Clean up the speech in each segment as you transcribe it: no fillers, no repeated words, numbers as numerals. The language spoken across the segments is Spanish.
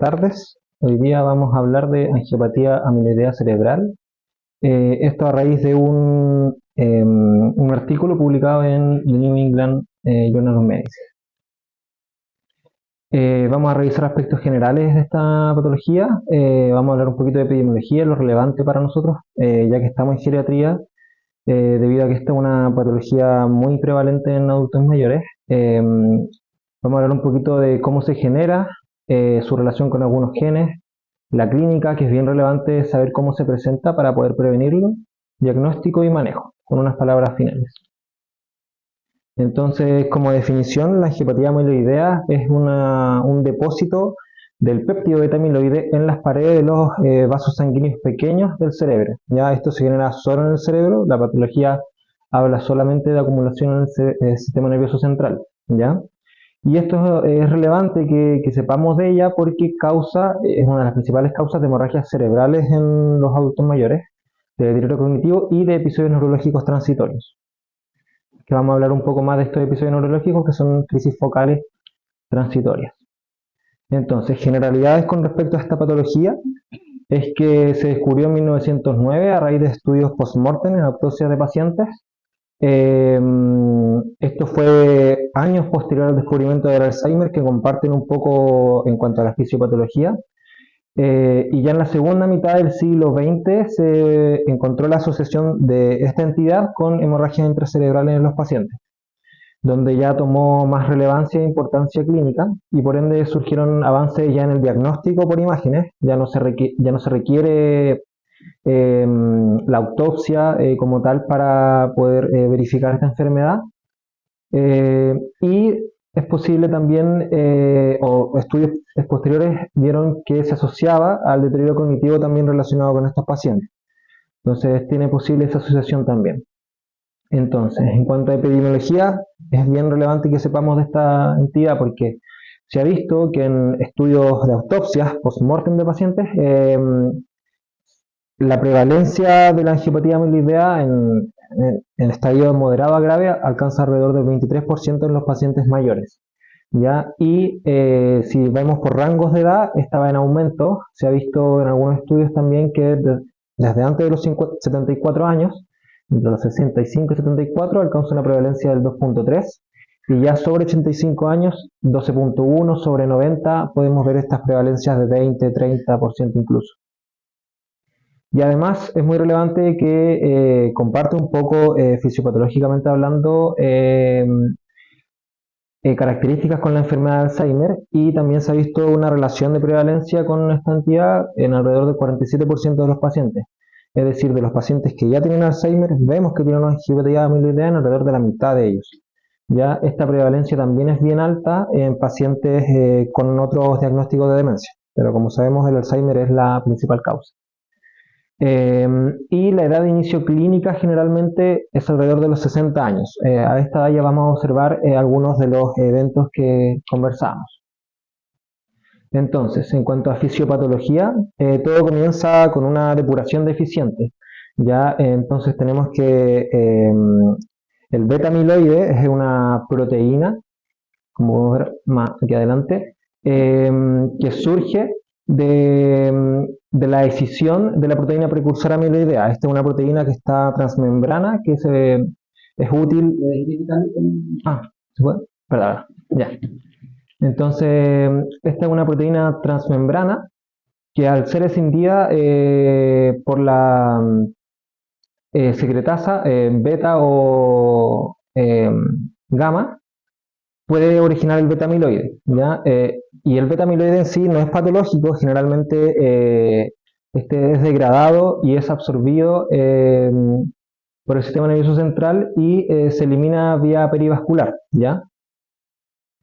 tardes. Hoy día vamos a hablar de angiopatía amiloidea cerebral. Esto a raíz de un artículo publicado en The New England Journal of Medicine. Vamos a revisar aspectos generales de esta patología. Vamos a hablar un poquito de epidemiología, lo relevante para nosotros, ya que estamos en geriatría, debido a que esta es una patología muy prevalente en adultos mayores. Vamos a hablar un poquito de cómo se genera, su relación con algunos genes, la clínica, que es bien relevante saber cómo se presenta para poder prevenirlo, diagnóstico y manejo, con unas palabras finales. Entonces, como definición, la angiopatía amiloidea es un depósito del péptido beta amiloide en las paredes de los vasos sanguíneos pequeños del cerebro. Ya esto se genera solo en el cerebro, la patología habla solamente de acumulación en el sistema nervioso central, ¿ya? Y esto es relevante que sepamos de ella porque es una de las principales causas de hemorragias cerebrales en los adultos mayores, de deterioro cognitivo y de episodios neurológicos transitorios. Que vamos a hablar un poco más de estos episodios neurológicos que son crisis focales transitorias. Entonces, generalidades con respecto a esta patología es que se descubrió en 1909 a raíz de estudios post-mortem en autopsias de pacientes. Esto fue años posterior al descubrimiento del Alzheimer, que comparten un poco en cuanto a la fisiopatología. Y ya en la segunda mitad del siglo XX se encontró la asociación de esta entidad con hemorragias intracerebrales en los pacientes, donde ya tomó más relevancia e importancia clínica y por ende surgieron avances ya en el diagnóstico por imágenes. Ya no se requiere la autopsia como tal para poder verificar esta enfermedad, y es posible también, o estudios posteriores vieron que se asociaba al deterioro cognitivo también relacionado con estos pacientes. Entonces tiene posible esa asociación también. Entonces, en cuanto a epidemiología, es bien relevante que sepamos de esta entidad porque se ha visto que en estudios de autopsias post-mortem de pacientes, la prevalencia de la angiopatía amiloidea en estadio moderado a grave alcanza alrededor del 23% en los pacientes mayores, ¿ya? Y si vemos por rangos de edad, estaba en aumento. Se ha visto en algunos estudios también que desde antes de los 74 años, entre los 65 y 74, alcanza una prevalencia del 2.3, y ya sobre 85 años, 12.1, sobre 90, podemos ver estas prevalencias de 20-30% incluso. Y además es muy relevante que comparte un poco fisiopatológicamente hablando características con la enfermedad de Alzheimer, y también se ha visto una relación de prevalencia con esta entidad en alrededor del 47% de los pacientes. Es decir, de los pacientes que ya tienen Alzheimer, vemos que tienen una angiopatía amiloidea en alrededor de la mitad de ellos. Ya esta prevalencia también es bien alta en pacientes con otros diagnósticos de demencia, pero como sabemos el Alzheimer es la principal causa. Y la edad de inicio clínica generalmente es alrededor de los 60 años. A esta edad ya vamos a observar algunos de los eventos que conversamos. Entonces, en cuanto a fisiopatología, todo comienza con una depuración deficiente. Ya entonces tenemos que el beta amiloide es una proteína, como vamos a ver más aquí adelante, que surge de la escisión de la proteína precursora amiloidea. Esta es una proteína que está transmembrana, que es útil. ¿Se puede? Perdón, ya. Entonces, esta es una proteína transmembrana que al ser escindida por la secretasa beta o gamma, puede originar el beta amiloide, ¿ya? Y el beta amiloide en sí no es patológico, generalmente este es degradado y es absorbido por el sistema nervioso central y se elimina vía perivascular, ¿ya?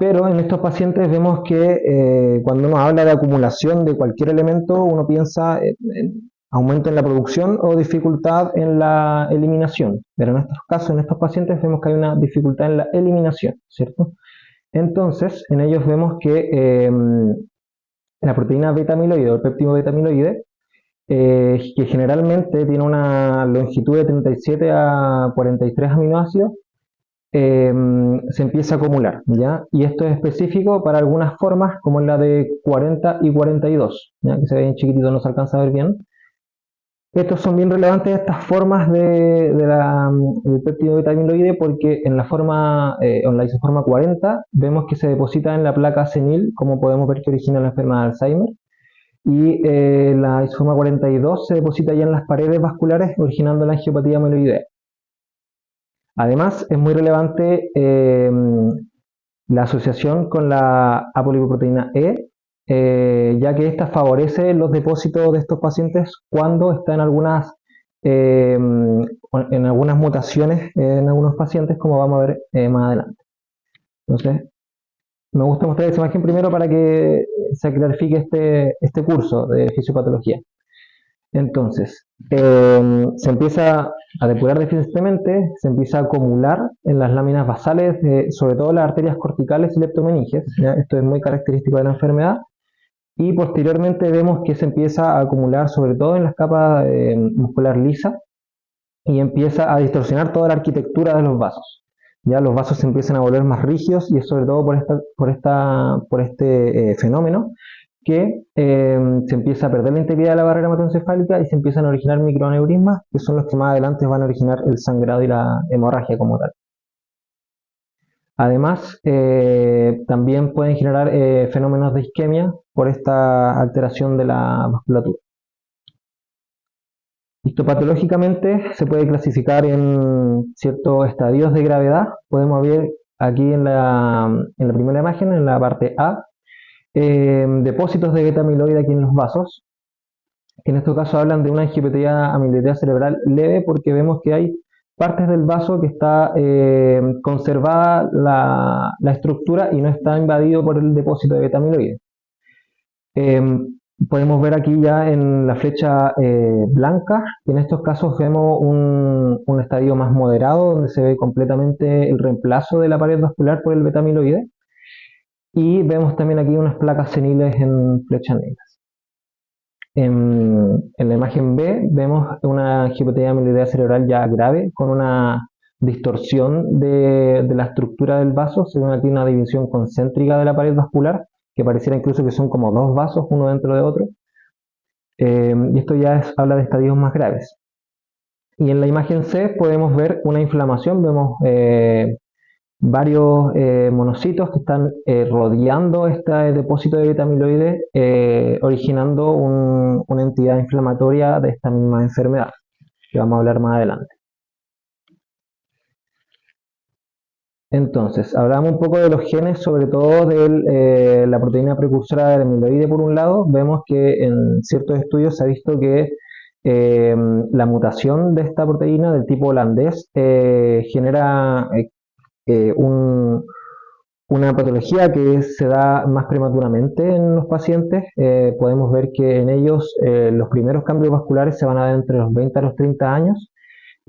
Pero en estos pacientes vemos que cuando uno habla de acumulación de cualquier elemento, uno piensa en aumento en la producción o dificultad en la eliminación. Pero en estos casos, en estos pacientes, vemos que hay una dificultad en la eliminación, ¿cierto? Entonces, en ellos vemos que la proteína beta amiloide o el péptido beta amiloide, que generalmente tiene una longitud de 37 a 43 aminoácidos, se empieza a acumular, ¿ya? Y esto es específico para algunas formas, como la de 40 y 42, ¿ya? Que se ve en chiquitito, no se alcanza a ver bien. Estos son bien relevantes, estas formas del péptido beta amiloide, porque en la forma, en la isoforma 40, vemos que se deposita en la placa senil, como podemos ver que origina la enfermedad de Alzheimer, y la isoforma 42 se deposita ya en las paredes vasculares, originando la angiopatía amiloidea. Además, es muy relevante la asociación con la apolipoproteína E, ya que esta favorece los depósitos de estos pacientes cuando está en algunas mutaciones en algunos pacientes, como vamos a ver más adelante. Entonces, me gusta mostrar esa imagen primero para que se clarifique este curso de fisiopatología. Entonces, se empieza a depurar deficientemente, se empieza a acumular en las láminas basales, sobre todo las arterias corticales y leptomeninges, ¿ya? Esto es muy característico de la enfermedad, y posteriormente vemos que se empieza a acumular sobre todo en las capas muscular lisa y empieza a distorsionar toda la arquitectura de los vasos. Ya los vasos se empiezan a volver más rígidos, y es sobre todo por este fenómeno que se empieza a perder la integridad de la barrera hematoencefálica y se empiezan a originar microaneurismas, que son los que más adelante van a originar el sangrado y la hemorragia como tal. Además, también pueden generar fenómenos de isquemia por esta alteración de la vasculatura. Histopatológicamente se puede clasificar en ciertos estadios de gravedad. Podemos ver aquí en la primera imagen, en la parte A, depósitos de beta amiloide aquí en los vasos, que en estos casos hablan de una angiopatía amiloidea cerebral leve, porque vemos que hay partes del vaso que está conservada la estructura y no está invadido por el depósito de beta amiloide. Podemos ver aquí ya en la flecha blanca que en estos casos vemos un estadio más moderado, donde se ve completamente el reemplazo de la pared vascular por el beta amiloide, y vemos también aquí unas placas seniles en flechas negras. En la imagen B vemos una angiopatía amiloidea cerebral ya grave, con una distorsión de la estructura del vaso, según aquí una división concéntrica de la pared vascular, que pareciera incluso que son como dos vasos, uno dentro de otro. Y esto ya habla de estadios más graves. Y en la imagen C podemos ver una inflamación, vemos varios monocitos que están rodeando este depósito de beta amiloide, originando una entidad inflamatoria de esta misma enfermedad, que vamos a hablar más adelante. Entonces, hablamos un poco de los genes, sobre todo de la proteína precursora del amiloide. Por un lado, vemos que en ciertos estudios se ha visto que la mutación de esta proteína del tipo holandés genera una patología que se da más prematuramente en los pacientes. Podemos ver que en ellos los primeros cambios vasculares se van a dar entre los 20 a los 30 años,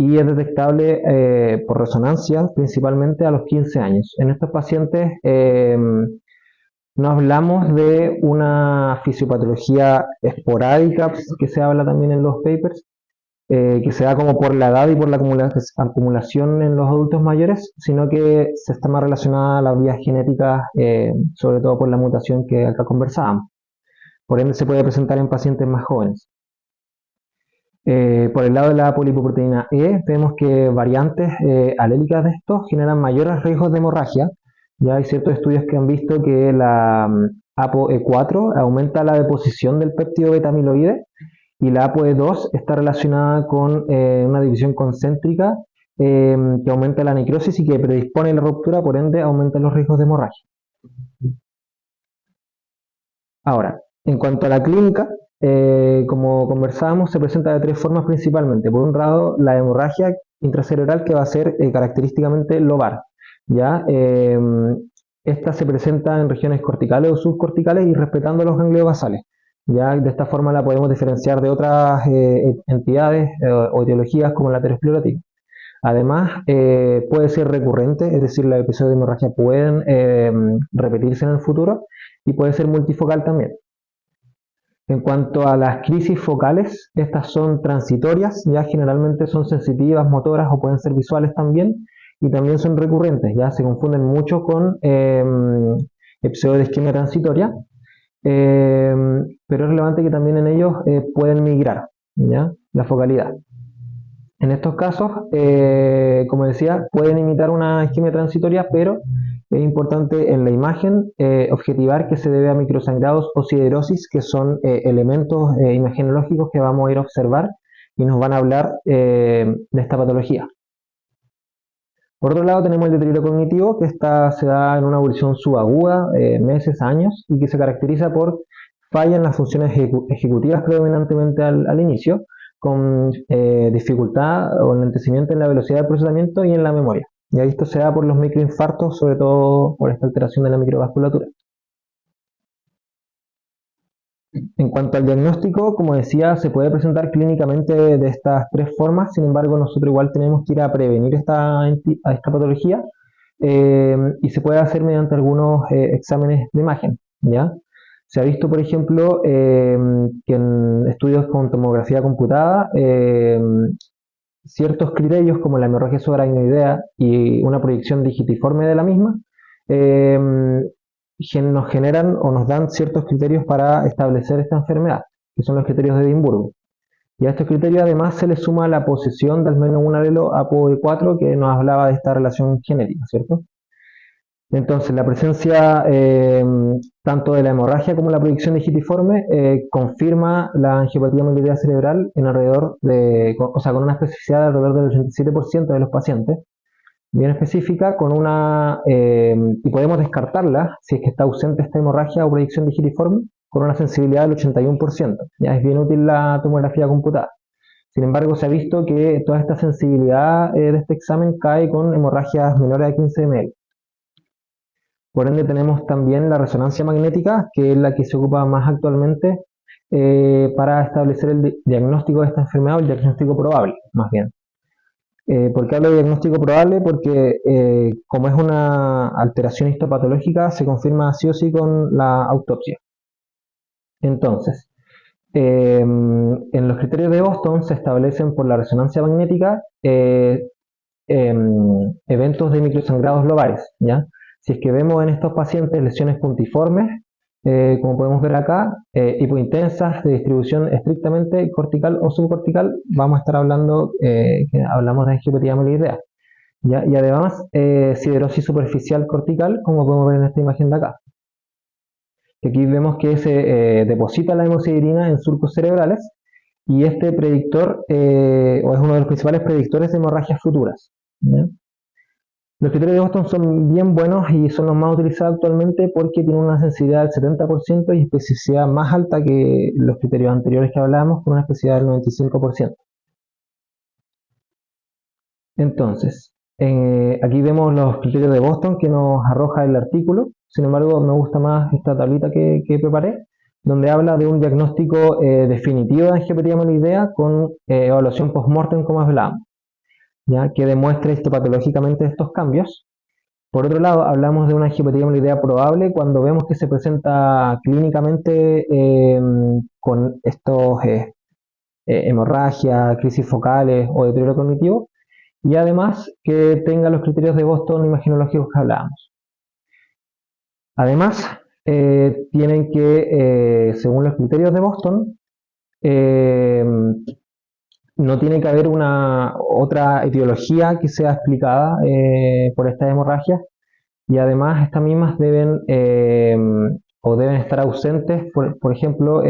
y es detectable por resonancia principalmente a los 15 años. En estos pacientes no hablamos de una fisiopatología esporádica, que se habla también en los papers, que se da como por la edad y por la acumulación en los adultos mayores, sino que se está más relacionada a las vías genéticas, sobre todo por la mutación que acá conversábamos. Por ende, se puede presentar en pacientes más jóvenes. Por el lado de la polipoproteína E, vemos que variantes alélicas de estos generan mayores riesgos de hemorragia. Ya hay ciertos estudios que han visto que la ApoE4 aumenta la deposición del péptido beta amiloide, y la ApoE2 está relacionada con una división concéntrica que aumenta la necrosis y que predispone a la ruptura, por ende aumenta los riesgos de hemorragia. Ahora, en cuanto a la clínica, como conversábamos, se presenta de tres formas principalmente. Por un lado, la hemorragia intracerebral, que va a ser característicamente lobar, ¿ya? Esta se presenta en regiones corticales o subcorticales y respetando los ganglios basales. Ya de esta forma la podemos diferenciar de otras entidades o etiologías como la aterosclerótica. Además, puede ser recurrente, es decir, los episodios de hemorragia pueden repetirse en el futuro, y puede ser multifocal también. En cuanto a las crisis focales, estas son transitorias, ya generalmente son sensitivas, motoras o pueden ser visuales también, y también son recurrentes, ya se confunden mucho con episodios de isquemia transitoria, pero es relevante que también en ellos pueden migrar, ¿ya? La focalidad. En estos casos, como decía, pueden imitar una isquemia transitoria, pero es importante en la imagen objetivar que se debe a microsangrados o siderosis, que son elementos imagenológicos que vamos a ir a observar y nos van a hablar de esta patología. Por otro lado, tenemos el deterioro cognitivo, que se da en una evolución subaguda, meses, años, y que se caracteriza por falla en las funciones ejecutivas predominantemente al inicio, con dificultad o enlentecimiento en la velocidad del procesamiento y en la memoria. Y esto se da por los microinfartos, sobre todo por esta alteración de la microvasculatura. En cuanto al diagnóstico, como decía, se puede presentar clínicamente de estas tres formas, sin embargo, nosotros igual tenemos que ir a prevenir esta patología y se puede hacer mediante algunos exámenes de imagen, ¿ya? Se ha visto, por ejemplo, que en estudios con tomografía computada, ciertos criterios como la hemorragia subaracnoidea y una proyección digitiforme de la misma, nos generan o nos dan ciertos criterios para establecer esta enfermedad, que son los criterios de Edimburgo. Y a estos criterios además se le suma la posesión de al menos un alelo APOE4 que nos hablaba de esta relación genética, ¿cierto? Entonces, la presencia tanto de la hemorragia como la proyección digitiforme confirma la angiopatía amiloidea cerebral en alrededor de, o sea, con una especificidad de alrededor del 87% de los pacientes, bien específica, con una y podemos descartarla si es que está ausente esta hemorragia o proyección digitiforme con una sensibilidad del 81%. Ya es bien útil la tomografía computada. Sin embargo, se ha visto que toda esta sensibilidad de este examen cae con hemorragias menores a 15 ml. Por ende tenemos también la resonancia magnética, que es la que se ocupa más actualmente para establecer el diagnóstico de esta enfermedad, o el diagnóstico probable, más bien. ¿Por qué hablo de diagnóstico probable? Porque como es una alteración histopatológica, se confirma sí o sí con la autopsia. Entonces, en los criterios de Boston se establecen por la resonancia magnética eventos de microsangrados lobares, ¿ya? Si es que vemos en estos pacientes lesiones puntiformes, como podemos ver acá, hipointensas de distribución estrictamente cortical o subcortical, vamos a estar hablando, hablamos de angiopatía amiloidea. ¿Ya? Y además, siderosis superficial cortical, como podemos ver en esta imagen de acá. Aquí vemos que se deposita la hemosiderina en surcos cerebrales y este predictor, o es uno de los principales predictores de hemorragias futuras, ¿ya? Los criterios de Boston son bien buenos y son los más utilizados actualmente porque tienen una sensibilidad del 70% y especificidad más alta que los criterios anteriores que hablábamos, con una especificidad del 95%. Entonces, aquí vemos los criterios de Boston que nos arroja el artículo. Sin embargo, me gusta más esta tablita que preparé, donde habla de un diagnóstico definitivo de angiopatía amiloidea con evaluación post-mortem, como hablábamos, ¿ya? Que demuestre histopatológicamente estos cambios. Por otro lado, hablamos de una angiopatía amiloidea probable cuando vemos que se presenta clínicamente con estos hemorragia, crisis focales o deterioro cognitivo, y además que tenga los criterios de Boston imagenológicos que hablábamos. Además, tienen que, según los criterios de Boston, no tiene que haber otra etiología que sea explicada por estas hemorragias, y además estas mismas deben estar ausentes, por ejemplo,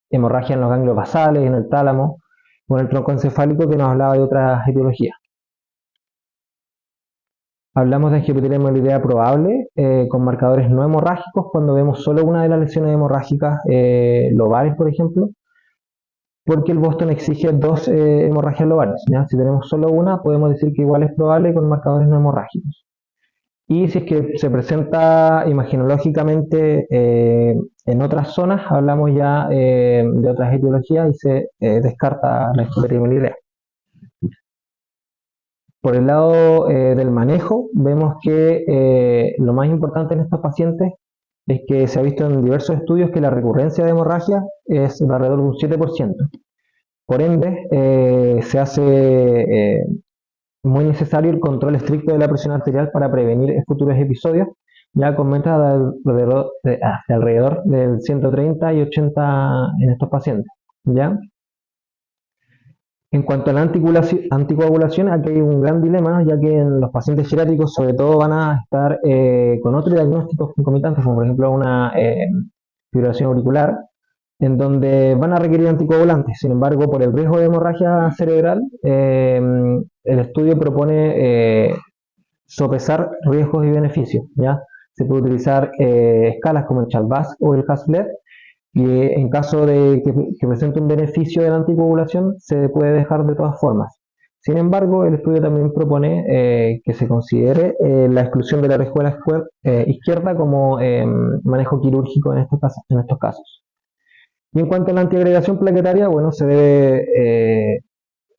hemorragia en los ganglios basales, en el tálamo, o en el tronco encefálico, que nos hablaba de otras etiologías. Hablamos de angiopatía amiloidea probable con marcadores no hemorrágicos cuando vemos solo una de las lesiones hemorrágicas lobares, por ejemplo, porque el Boston exige dos hemorragias lobares, ¿ya? Si tenemos solo una, podemos decir que igual es probable con marcadores no hemorrágicos. Y si es que se presenta imagenológicamente en otras zonas, hablamos ya de otras etiologías y se descarta la angiopatía amiloidea. Por el lado del manejo, vemos que lo más importante en estos pacientes es que se ha visto en diversos estudios que la recurrencia de hemorragia es de alrededor de un 7%. Por ende, se hace muy necesario el control estricto de la presión arterial para prevenir futuros episodios, ya con metas de alrededor del 130 y 80 en estos pacientes. ¿Ya? En cuanto a la anticoagulación, aquí hay un gran dilema, ya que en los pacientes geriátricos sobre todo van a estar con otros diagnósticos concomitantes, como por ejemplo una fibrilación auricular, en donde van a requerir anticoagulantes. Sin embargo, por el riesgo de hemorragia cerebral, el estudio propone sopesar riesgos y beneficios. ¿Ya? Se puede utilizar escalas como el Charles o el Haslet, y en caso de que presente un beneficio de la anticoagulación, se puede dejar de todas formas. Sin embargo, el estudio también propone que se considere la exclusión de la orejuela izquierda como manejo quirúrgico en estos casos. Y en cuanto a la antiagregación plaquetaria, bueno, se debe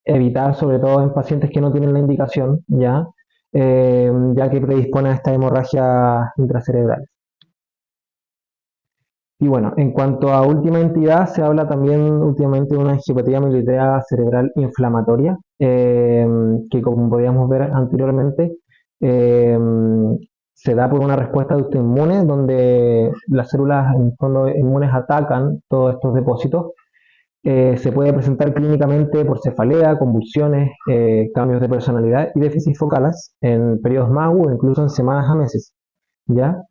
evitar, sobre todo en pacientes que no tienen la indicación, ya que predispone a esta hemorragia intracerebral. Y bueno, en cuanto a última entidad, se habla también últimamente de una angiopatía amiloidea cerebral inflamatoria, que como podíamos ver anteriormente, eh, se da por una respuesta autoinmune, donde las células en el fondo inmunes atacan todos estos depósitos. Se puede presentar clínicamente por cefalea, convulsiones, cambios de personalidad y déficits focales en periodos más agudos, incluso en semanas a meses. ¿Ya?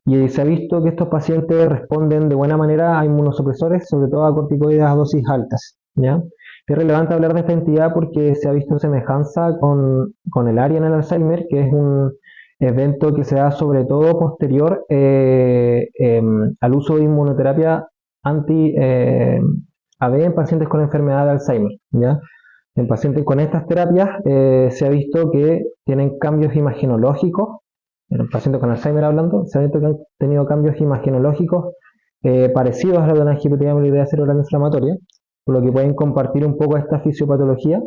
Y se ha visto que estos pacientes responden de buena manera a inmunosupresores, sobre todo a corticoides a dosis altas. ¿Ya? Es relevante hablar de esta entidad porque se ha visto semejanza con el ARIA en el Alzheimer, que es un evento que se da sobre todo posterior al uso de inmunoterapia anti-AB en pacientes con enfermedad de Alzheimer. ¿Ya? En pacientes con estas terapias se ha visto que tienen cambios imagenológicos. En el paciente con Alzheimer hablando, se ha visto que han tenido cambios imagenológicos parecidos a los de una angiopatía amiloidea cerebral inflamatoria, por lo que pueden compartir un poco esta fisiopatología.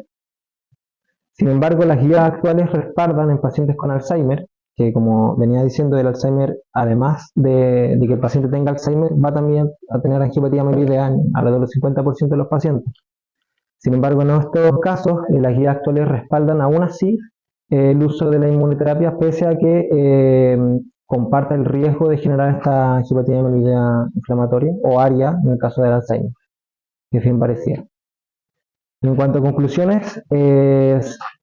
Sin embargo, las guías actuales respaldan en pacientes con Alzheimer, que como venía diciendo, el Alzheimer, además de que el paciente tenga Alzheimer, va también a tener angiopatía amiloidea en alrededor del 50% de los pacientes. Sin embargo, en estos casos, las guías actuales respaldan aún así el uso de la inmunoterapia, pese a que comparta el riesgo de generar esta angiopatía amiloidea inflamatoria o ARIA en el caso del Alzheimer, que es bien parecida. En cuanto a conclusiones,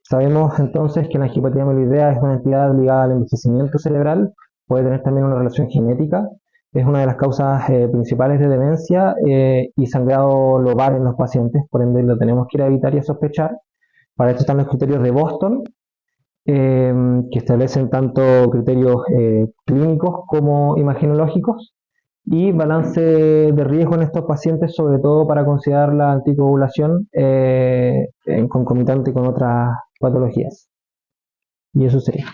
sabemos entonces que la angiopatía amiloidea es una entidad ligada al envejecimiento cerebral, puede tener también una relación genética, es una de las causas principales de demencia y sangrado lobar en los pacientes, por ende lo tenemos que ir a evitar y a sospechar. Para esto están los criterios de Boston, que establecen tanto criterios clínicos como imagenológicos y balance de riesgo en estos pacientes, sobre todo para considerar la anticoagulación en concomitante con otras patologías. Y eso sería.